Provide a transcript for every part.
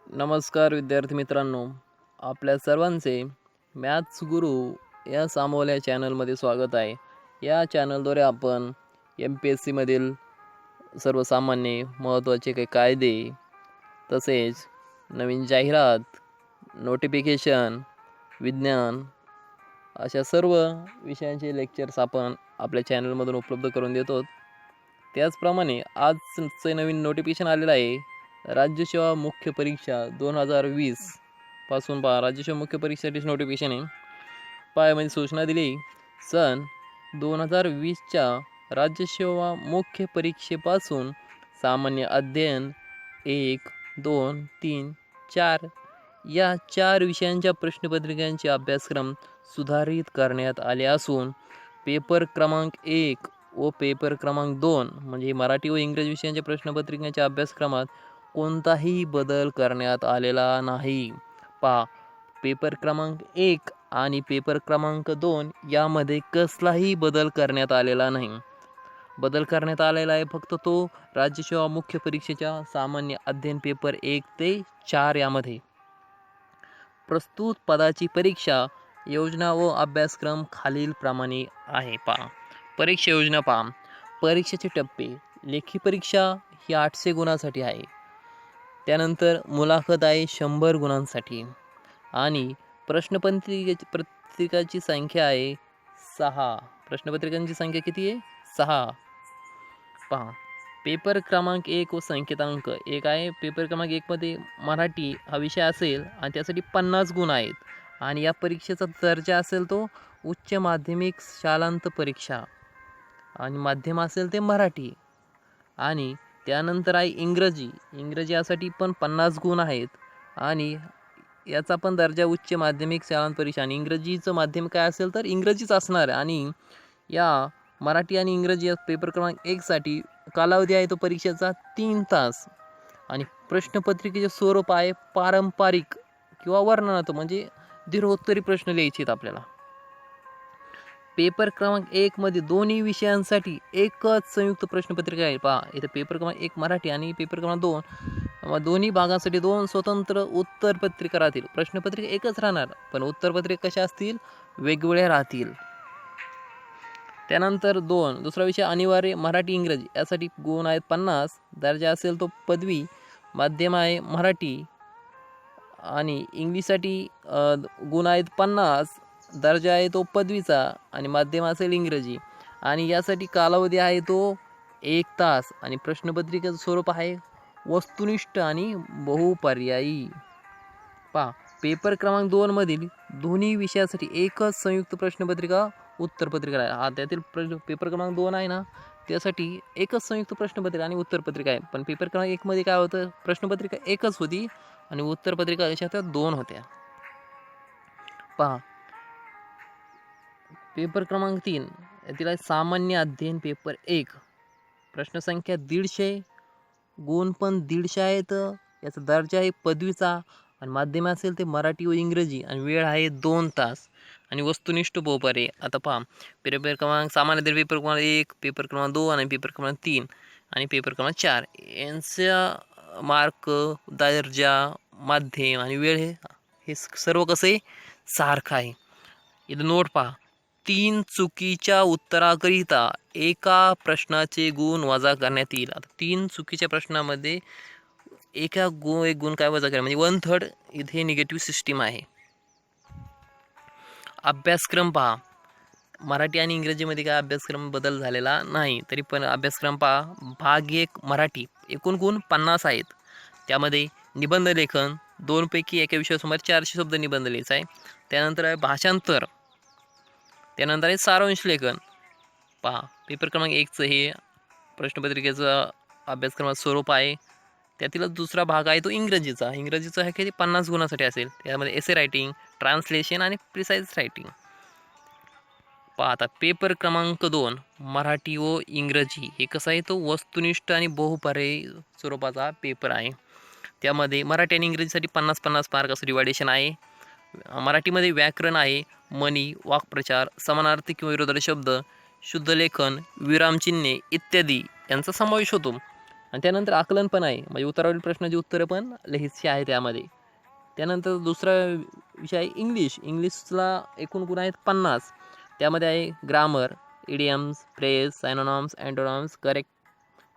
नमस्कार विद्यार्थी मित्रांनो, आपल्या सर्वांचे मॅथ्स गुरु या सामोल्या चॅनलमध्ये स्वागत आहे. या चॅनलद्वारे आपण MPSCमधील सर्वसामान्य महत्त्वाचे काही कायदे तसेच नवीन जाहिरात, नोटिफिकेशन, विज्ञान अशा सर्व विषयांचे लेक्चर्स आपण आपल्या चॅनलमधून उपलब्ध करून देतो. त्याचप्रमाणे आजचे नवीन नोटिफिकेशन आलेलं आहे. राज्यसेवा मुख्य परीक्षा 2020 पासून राज्यसेवा मुख्य परीक्षेसाठी नोटिफिकेशन आहे. यामध्ये सूचना दिली. सन 2020च्या राज्यसेवा मुख्य परीक्षेपासून सामान्य अध्ययन 1, 2, 3, 4 या 4 विषयांच्या प्रश्नपत्रिकांचे अभ्यासक्रम सुधारित करण्यात आले असून पेपर क्रमांक 1 व पेपर क्रमांक 2 म्हणजे मराठी व इंग्रजी विषयांच्या प्रश्नपत्रिकांच्या अभ्यासक्रमात कोणताही बदल करण्यात आलेला नाही. पेपर क्रमांक 1 आणि पेपर क्रमांक 2 यामध्ये कसलाही बदल करण्यात आलेला नाही. बदल करण्यात आलेला आहे फक्त तो राज्यसेवा मुख्य परीक्षेच्या सामान्य अध्ययन पेपर 1 ते 4 यामध्ये. प्रस्तुत पदाची परीक्षा योजना व अभ्यासक्रम खालीलप्रमाणे आहे. परीक्षा योजना परीक्षेचे टप्पे. लेखी परीक्षा ही 800 गुणांसाठी आहे. त्यानंतर मुलाखत आहे 100 गुणांसाठी आणि प्रश्नपत्रिकाची संख्या आहे 6. प्रश्नपत्रिकांची संख्या किती आहे? 6. पेपर क्रमांक 1 व संकेतांक 1 आहे. पेपर क्रमांक 1 मध्ये मराठी हा विषय असेल आणि त्यासाठी 50 गुण आहेत आणि या परीक्षेचा दर्जा असेल तो उच्च माध्यमिक शालांत परीक्षा आणि माध्यम असेल ते मराठी. आणि त्यानंतर आहे इंग्रजी यासाठी पण 50 गुण आहेत आणि याचा पण दर्जा उच्च माध्यमिक शालांत परीक्षा आणि इंग्रजीचं माध्यम काय असेल तर इंग्रजीच असणार आहे. आणि या मराठी आणि इंग्रजी या पेपर क्रमांक 1 साठी कालावधी आहे तो परीक्षेचा 3 तास आणि प्रश्नपत्रिकेचे स्वरूप आहे पारंपरिक किंवा वर्णनात्मक म्हणजे दीर्घोत्तरी प्रश्न लिहायचे आहेत आपल्याला. पेपर क्रमांक 1 मध्ये दोन्ही विषयांसाठी एकच संयुक्त प्रश्नपत्रिका आहे. इथे पेपर क्रमांक 1 मराठी आणि पेपर क्रमांक 2 दोन्ही भागांसाठी 2 स्वतंत्र उत्तरपत्रिका राहतील. प्रश्नपत्रिका एकच राहणार पण उत्तरपत्रिका कशा असतील? वेगवेगळ्या राहतील. त्यानंतर दुसरा विषय अनिवार्य मराठी इंग्रजी यासाठी गुण आहेत 50. दर्जा असेल तो पदवी. माध्यम आहे मराठी आणि इंग्लिशसाठी गुण आहेत 50. दर्जा आहे तो पदवीचा आणि माध्यम असेल इंग्रजी आणि यासाठी कालावधी आहे तो 1 तास आणि प्रश्नपत्रिकेचं स्वरूप आहे वस्तुनिष्ठ आणि बहुपर्यायी. पेपर क्रमांक 2 मधील दोन्ही विषयासाठी एकच संयुक्त प्रश्नपत्रिका उत्तरपत्रिका आहे. त्यातील पेपर क्रमांक 2 आहे ना त्यासाठी एकच संयुक्त प्रश्नपत्रिका आणि उत्तरपत्रिका आहे. पण पेपर क्रमांक 1 मध्ये काय होतं? प्रश्नपत्रिका एकच होती आणि उत्तरपत्रिका अशा 2 होत्या. पेपर क्रमांक 3 यातील आहे सामान्य अध्ययन पेपर 1. प्रश्नसंख्या 150. गुण पण 150 आहेत. याचा दर्जा आहे पदवीचा आणि माध्यम असेल ते मराठी व इंग्रजी आणि वेळ आहे 2 तास आणि वस्तुनिष्ठ बहुपर्यायी. आता पेपर क्रमांक सामान्य अध्ययन पेपर क्रमांक 1, पेपर क्रमांक 2 आणि पेपर क्रमांक 3 आणि पेपर क्रमांक 4 यांचा मार्क, दर्जा, माध्यम आणि वेळ हे सर्व कसे सारखं आहे. इथं नोट 3 चुकीच्या उत्तराकरिता एका प्रश्नाचे गुण वजा करण्यात येईल. आता 3 चुकीच्या प्रश्नामध्ये एक गुण काय वजा करा म्हणजे 1/3 इथे निगेटिव्ह सिस्टीम आहे. अभ्यासक्रम मराठी आणि इंग्रजीमध्ये काय अभ्यासक्रम बदल झालेला नाही. तरी पण अभ्यासक्रम भाग 1 मराठी एकूण गुण 50 आहेत. त्यामध्ये निबंध लेखन 2 पैकी एका विषयावर सुमारे 400 शब्द निबंध लिहायचा आहे. त्यानंतर आहे भाषांतर. त्यानंतर आहे सारांश लेखन. पेपर क्रमांक 1चं हे प्रश्नपत्रिकेचं अभ्यासक्रमाचं स्वरूप आहे. त्यातीलच दुसरा भाग आहे तो इंग्रजीचा आहे की 50 गुणांसाठी असेल. त्यामध्ये एसे रायटिंग, ट्रान्सलेशन आणि प्रिसाइज रायटिंग. आता पेपर क्रमांक 2 मराठी व इंग्रजी हे कसं आहे तो वस्तुनिष्ठ आणि बहुपर्यायी स्वरूपाचा पेपर आहे. त्यामध्ये मराठी आणि इंग्रजीसाठी 50-50 मार्काचं डिवायडेशन आहे. मराठीमध्ये व्याकरण आहे, म्हणी, वाक्प्रचार, समानार्थी किंवा विरोधाभासी शब्द, शुद्ध लेखन, विरामचिन्हे इत्यादी यांचा समावेश होतो. आणि त्यानंतर आकलन पण आहे, म्हणजे उत्तरावरील प्रश्नाची उत्तरं पण लिहायची आहे त्यामध्ये. त्यानंतर दुसरा विषय आहे इंग्लिश. इंग्लिशला एकूण गुण आहेत 50. त्यामध्ये आहे grammar, idioms, phrase, synonyms, antonyms, correct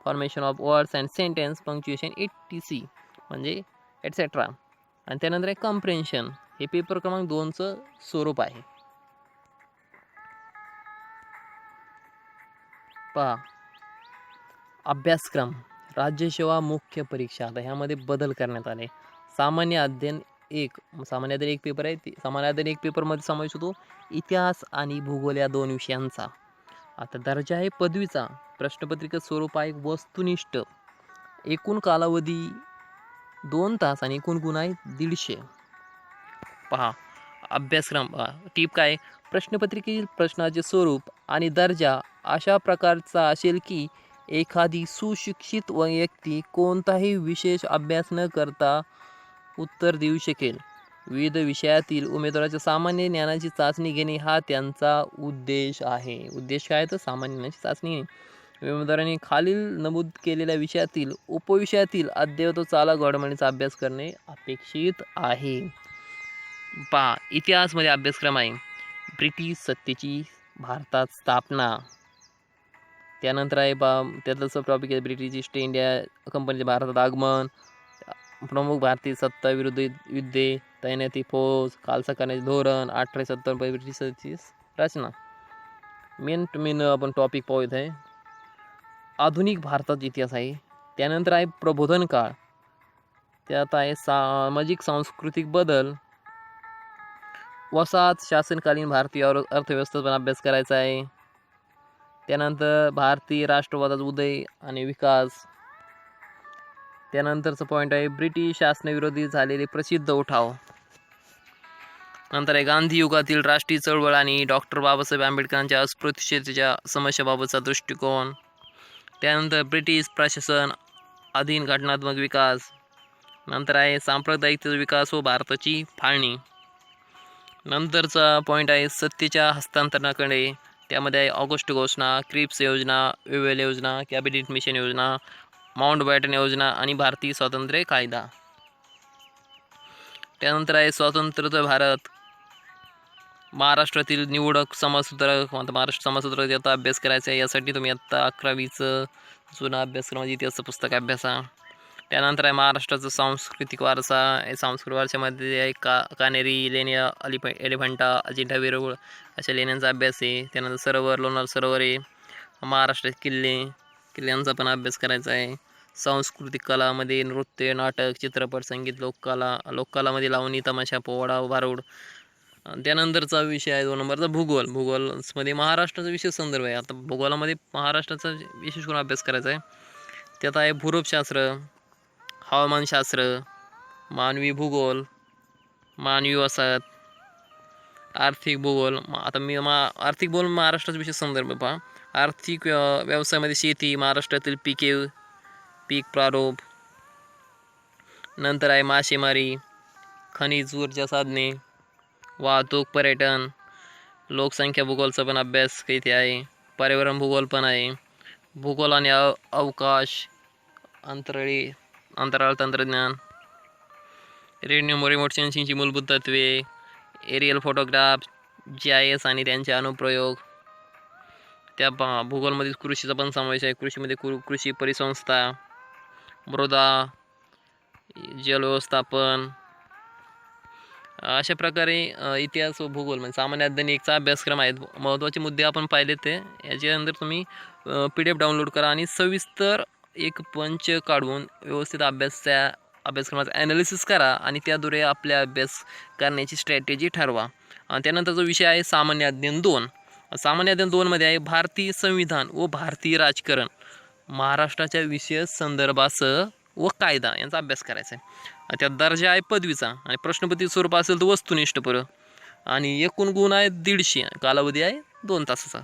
formation of words and sentence, punctuation, etc. म्हणजे एटसेट्रा. आणि त्यानंतर आहे कॉम्प्रेन्शन. हे पेपर क्रमांक 2चं स्वरूप आहे. पहा, अभ्यासक्रम राज्यसेवा मुख्य परीक्षा. आता ह्यामध्ये बदल करण्यात आले. सामान्य अध्ययन 1, सामान्य अध्ययन 1 पेपर आहे. सामान्य अध्ययन 1 पेपरमध्ये समावेश होतो इतिहास आणि भूगोल या 2 विषयांचा. आता दर्जा आहे पदवीचा. प्रश्नपत्रिका स्वरूप आहे वस्तुनिष्ठ. एकूण कालावधी 2 तास आणि एकूण गुण आहे 150. पहा, अभ्यासक्रम टीप काय, प्रश्नपत्रिकेतील प्रश्नाचे स्वरूप आणि दर्जा अशा प्रकारचा असेल की एखादी सुशिक्षित व्यक्ती कोणताही विशेष अभ्यास न करता उत्तर देऊ शकेल. विविध विषयातील उमेदवाराच्या सामान्य ज्ञानाची चाचणी घेणे हा त्यांचा उद्देश आहे. उद्देश काय तर सामान्य ज्ञानाची चाचणी घेणे. उमेदवारांनी खालील नमूद केलेल्या विषयातील उपविषयातील अद्ययावत चाला घडवण्याचा अभ्यास करणे अपेक्षित आहे. पहा, इतिहासमध्ये अभ्यासक्रम आहे ब्रिटिश सत्तेची भारतात स्थापना. त्यानंतर आहे त्यातलं सब टॉपिक आहे ब्रिटिश ईस्ट इंडिया कंपनीचे भारतात आगमन, प्रमुख भारतीय सत्ता विरुद्ध युद्धे, तैनाती फौज, खालसा करण्याचे धोरण, 1870 ब्रिटिश सत्तेची रचना. मेन आपण टॉपिक पाहत आहे आधुनिक भारताचा इतिहास आहे. त्यानंतर आहे प्रबोधन काळ. त्यात आहे सामाजिक सांस्कृतिक बदल, वसाहत शासनकालीन भारतीय अर्थव्यवस्थेचा पण अभ्यास करायचा आहे. त्यानंतर भारतीय राष्ट्रवादाचा उदय आणि विकास. त्यानंतरचा पॉईंट आहे ब्रिटिश शासनाविरोधी झालेले प्रसिद्ध उठाव. नंतर आहे गांधी युगातील राष्ट्रीय चळवळ आणि डॉक्टर बाबासाहेब आंबेडकरांच्या अस्पृश्यतेच्या समस्याबाबतचा दृष्टिकोन. त्यानंतर ब्रिटिश प्रशासन अधीन घटनात्मक विकास. नंतर आहे सांप्रदायिकतेचा विकास व भारताची फाळणी. नंतरचा पॉईंट आहे सत्तेच्या हस्तांतरणाकडे. त्यामध्ये आहे ऑगस्ट घोषणा, क्रिप्स योजना, वेव्हेल योजना, कॅबिनेट मिशन योजना, माउंटबॅटन योजना आणि भारतीय स्वातंत्र्य कायदा. त्यानंतर आहे स्वातंत्र्य भारत, महाराष्ट्रातील निवडक समाजसुधारक, महाराष्ट्र समाजसुधारक याचा अभ्यास करायचा आहे. यासाठी तुम्ही आत्ता 11वीचं जुना अभ्यासक्रमाची इतिहास पुस्तक अभ्यासा. त्यानंतर आहे महाराष्ट्राचा सांस्कृतिक वारसा. या सांस्कृतिक वारशामध्ये आहे कानेरी लेण्या, एलिफंटा, अजिंठा वेरूळ अशा लेण्यांचा अभ्यास आहे. त्यानंतर सरोवर, लोणार सरोवर आहे. महाराष्ट्रात किल्ल्यांचा पण अभ्यास करायचा आहे. सांस्कृतिक कलामध्ये नृत्य, नाटक, चित्रपट, संगीत, लोककलामध्ये लावणी, तमाशा, पोवाडा, भारूड. त्यानंतरचा विषय आहे 2 नंबरचा भूगोल. भूगोलमध्ये महाराष्ट्राचा विशेष संदर्भ आहे. आता भूगोलामध्ये महाराष्ट्राचा विशेष करून अभ्यास करायचा आहे. त्यात आहे भूरूपशास्त्र, हवामानशास्त्र, मानवी भूगोल, मानवी वसाहत, आर्थिक भूगोल. आता आर्थिक भूगोल महाराष्ट्राचा विशेष संदर्भ पहा. आर्थिक व्यवसायामध्ये शेती, महाराष्ट्रातील पीक प्रारूप. नंतर आहे मासेमारी, खनिज ऊर्जा साधने, वाहतूक, पर्यटन, लोकसंख्या भूगोलचा पण अभ्यास इथे आहे. पर्यावरण भूगोल पण आहे. भूगोल आणि अवकाश, अंतराळ तंत्रज्ञान, रिमोट सेन्सिंगची मूलभूत तत्वे, एरियल फोटोग्राफ, GIS आणि त्यांचे अनुप्रयोग. त्या भूगोलमध्ये कृषीचा पण समावेश आहे. कृषीमध्ये कृषी परिसंस्था, मृदा, जलव्यवस्थापन. अशा प्रकारे इतिहास व भूगोल म्हणजे सामान्य अध्ययन 1चा अभ्यासक्रम आहेत. महत्त्वाचे मुद्दे आपण पाहिले ते. याच्यानंतर तुम्ही PDF डाउनलोड करा आणि सविस्तर एक पंच काढून व्यवस्थित अभ्यासक्रमाचं ॲनालिसिस करा आणि त्याद्वारे आपल्या अभ्यास करण्याची स्ट्रॅटेजी ठरवा. त्यानंतरचा विषय आहे सामान्य अध्ययन 2. सामान्य अध्ययन 2मध्ये आहे भारतीय संविधान व भारतीय राजकारण, महाराष्ट्राच्या विशेष संदर्भासह व कायदा यांचा अभ्यास करायचा आहे. त्यात दर्जा आहे पदवीचा आणि प्रश्नपत्रिका स्वरूप असेल तर वस्तुनिष्ठ आणि एकूण गुण आहे 150. कालावधी आहे 2 तासाचा.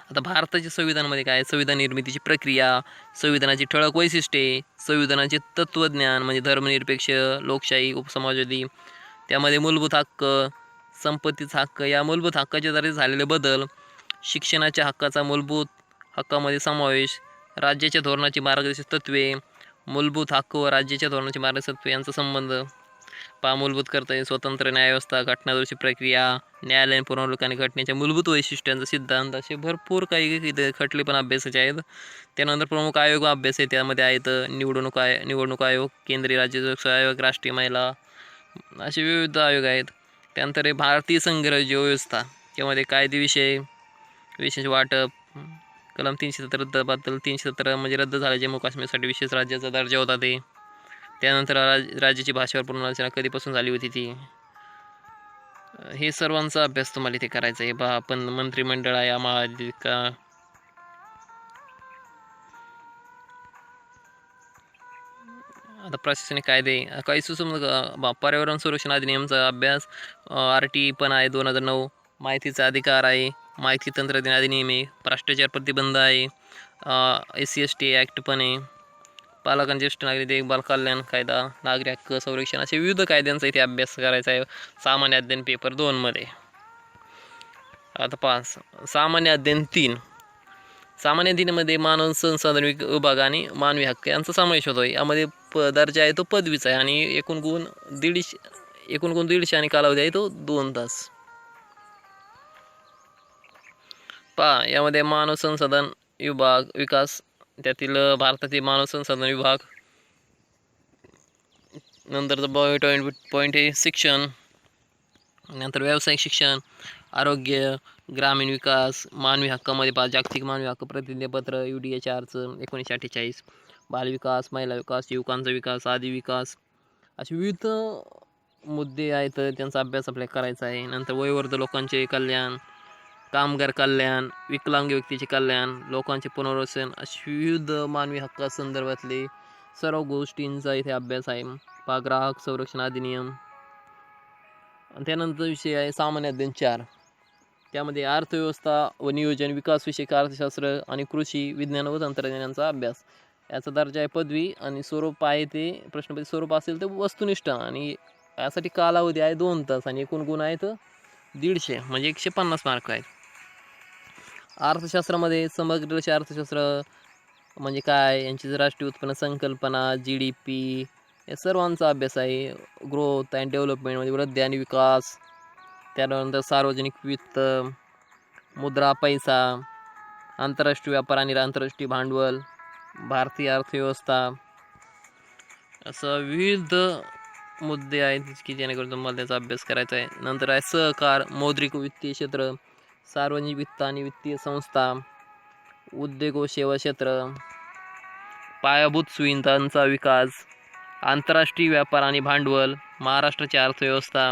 आता भारताच्या संविधानामध्ये काय, संविधान निर्मितीची प्रक्रिया, संविधानाची ठळक वैशिष्ट्ये, संविधानाचे तत्त्वज्ञान म्हणजे धर्मनिरपेक्ष, लोकशाही, उपसमाजवादी. त्यामध्ये मूलभूत हक्क, संपत्तीचा हक्क, या मूलभूत हक्काच्या द्वारे झालेले बदल, शिक्षणाच्या हक्काचा मूलभूत हक्कामध्ये समावेश, राज्याच्या धोरणाची मार्गदर्शक तत्त्वे, मूलभूत हक्क व राज्याच्या धोरणाची मार्गदर्शक तत्त्वे यांचा संबंध. मूलभूत कर्तव्य, स्वतंत्र न्यायव्यवस्था, घटनादुरुस्ती प्रक्रिया, न्यायालयीन पुनरावलोकन आणि घटनेच्या मूलभूत वैशिष्ट्यांचा सिद्धांत, असे भरपूर काही इथे खटले पण अभ्यासाचे आहेत. त्यानंतर प्रमुख आयोग अभ्यास आहे, त्यामध्ये आहेत निवडणूक आयोग, केंद्रीय राज्य लोकसेवा आयोग, राष्ट्रीय महिला, असे विविध आयोग आहेत. त्यानंतर हे भारतीय संघराज्य व्यवस्था, त्यामध्ये कायदेविषय, विशेष वाटप, कलम 370 रद्दबद्दल 317 म्हणजे रद्द झाले जम्मू काश्मीरसाठी विशेष राज्याचा दर्जा होता ते. त्यानंतर राज्याची भाषेवर पुनर्रचना कधीपासून झाली होती ती. हे सर्वांचा अभ्यास तुम्हाला इथे करायचा आहे. आपण मंत्रिमंडळ आहे, महापालिका, आता प्रशासनिक कायदे, काही सुसंगत पर्यावरण संरक्षण अधिनियमचा अभ्यास, RT पण आहे 2009, माहितीचा अधिकार आहे, माहिती तंत्रज्ञान अधिनियम आहे, भ्रष्टाचार प्रतिबंध आहे, SC/ST ॲक्ट पण आहे, पालकांचे ज्येष्ठ नागरिक देखभाल कल्याण कायदा, नागरी हक्क संरक्षण, असे विविध कायद्यांचा इथे अभ्यास करायचा आहे सामान्य अध्ययन पेपर 2मध्ये. आता 5 सामान्य अध्ययन 3. सामान्य अध्ययनामध्ये मानव संसाधन विभाग आणि मानवी हक्क यांचा समावेश होतो. यामध्ये दर्जा आहे तो पदवीचा आहे आणि एकूण गुण 150 आणि कालावधी आहे तो 2 तास. यामध्ये मानव संसाधन विभाग विकास, त्यातील भारतातील मानव संसाधन विभाग. नंतरचं पॉईंट आहे शिक्षण, नंतर व्यावसायिक शिक्षण, आरोग्य, ग्रामीण विकास, मानवी हक्कामध्ये जागतिक मानवी हक्क प्रतिज्ञापत्र UDHRचं 1948, बालविकास, महिला विकास, युवकांचा विकास, आदी विकास, असे विविध मुद्दे आहेत, त्यांचा अभ्यास आपल्याला करायचा आहे. नंतर वयोवृद्ध लोकांचे कल्याण, कामगार कल्याण, विकलांग व्यक्तीचे कल्याण, लोकांचे पुनर्वसन, असे विविध मानवी हक्कासंदर्भातले सर्व गोष्टींचा इथे अभ्यास आहे. ग्राहक संरक्षण अधिनियम. त्यानंतर विषय आहे सामान्य अध्ययन 4. त्यामध्ये अर्थव्यवस्था व नियोजन, विकासविषयक अर्थशास्त्र आणि कृषी विज्ञान व तंत्रज्ञानाचा अभ्यास. याचा दर्जा आहे पदवी आणि स्वरूप आहे ते प्रश्नपत्रिका स्वरूप असेल तर वस्तुनिष्ठ, आणि यासाठी कालावधी आहे 2 तास आणि एकूण गुण आहेत 150 म्हणजे 150 मार्क आहेत. अर्थशास्त्रामध्ये समग्र अर्थशास्त्र म्हणजे काय, यांची राष्ट्रीय उत्पन्न संकल्पना, GDP, या सर्वांचा अभ्यास आहे. ग्रोथ अँड डेव्हलपमेंट म्हणजे वृद्धी आणि विकास. त्यानंतर सार्वजनिक वित्त, मुद्रा, पैसा, आंतरराष्ट्रीय व्यापार आणि आंतरराष्ट्रीय भांडवल, भारतीय अर्थव्यवस्था, असं विविध मुद्दे आहेत की जेणेकरून तुम्हाला त्याचा अभ्यास करायचा आहे. नंतर आहे सहकार, मौद्रिक वित्तीय क्षेत्र, सार्वजनिक वित्त आणि वित्तीय संस्था, उद्योग व सेवा क्षेत्र, पायाभूत सुविधांचा विकास, आंतरराष्ट्रीय व्यापार आणि भांडवल, महाराष्ट्राची अर्थव्यवस्था,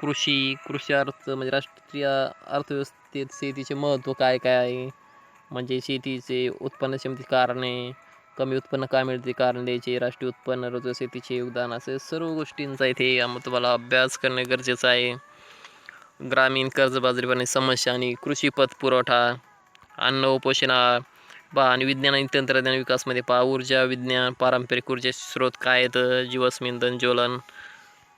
कृषी अर्थ म्हणजे राष्ट्रीय अर्थव्यवस्थेत शेतीचे महत्त्व काय काय आहे, म्हणजे शेतीचे उत्पन्नक्षमतेची कारणे, कमी उत्पन्न का मिळते, कारण द्यायचे, राष्ट्रीय उत्पन्न, रोजगार, शेतीचे योगदान, असे सर्व गोष्टींचा इथे तुम्हाला अभ्यास करणे गरजेचं आहे. ग्रामीण कर्जबाजारीपणाची समस्या आणि कृषी पत पुरवठा, अन्न व पोषण आणि विज्ञान आणि तंत्रज्ञान विकासमध्ये ऊर्जा विज्ञान, पारंपरिक ऊर्जा स्रोत काय आहेत, जीवाश्म इंधन, ज्वलन.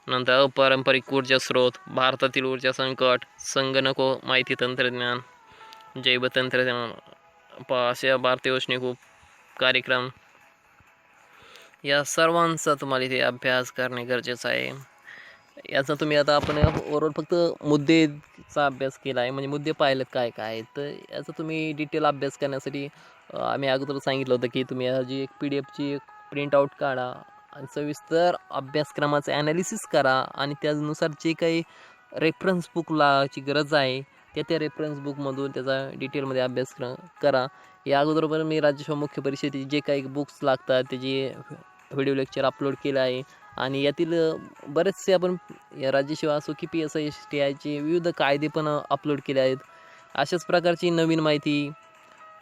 नंतर अपारंपरिक ऊर्जा स्रोत, भारतातील ऊर्जा संकट, संगणक व माहिती तंत्रज्ञान, जैव तंत्रज्ञान, अशा भारतीय औष्णिक कार्यक्रम, या सर्वांचा तुम्हाला इथे अभ्यास करणे गरजेचं आहे. याचा तुम्ही आता आपण ओव्हरऑल फक्त मुद्देचा अभ्यास केला आहे, म्हणजे मुद्दे पाहिलेत काय काय, तर याचा तुम्ही डिटेल अभ्यास करण्यासाठी आम्ही अगोदर सांगितलं होतं की तुम्ही याची एक PDF एक प्रिंटआउट काढा आणि सविस्तर अभ्यासक्रमाचं ॲनालिसिस करा आणि त्यानुसार जे काही रेफरन्स बुकलाची गरज आहे त्या रेफरन्स बुकमधून त्याचा डिटेलमध्ये अभ्यास करा. या अगोदर पण मी राज्यसेवा मुख्य परीक्षेचे जे काही बुक्स लागतात त्याची व्हिडिओ लेक्चर अपलोड केलं आहे आणि यातील बरेचसे आपण या राज्यसेवा असो की PSI STIचे विविध कायदे पण अपलोड केले आहेत. अशाच प्रकारची नवीन माहिती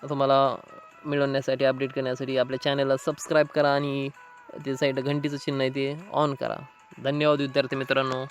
तुम्हाला मिळवण्यासाठी, अपडेट करण्यासाठी आपल्या चॅनलला सबस्क्राईब करा आणि ते साईड घंटीचं चिन्ह आहे ते ऑन करा. धन्यवाद विद्यार्थी मित्रांनो.